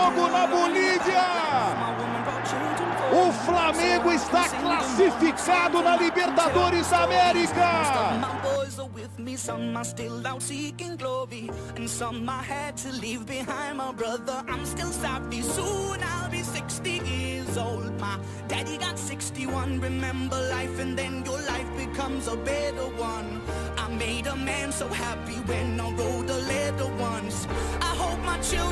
jogo na Bolívia. O Flamengo está classificado na Libertadores da América. Some are still out seeking glory, and some I had to leave behind. My brother, I'm still savvy. Soon I'll be 60 years old. My daddy got 61. Remember life, and then your life becomes a better one. I made a man so happy when I wrote a letter once. I hope my children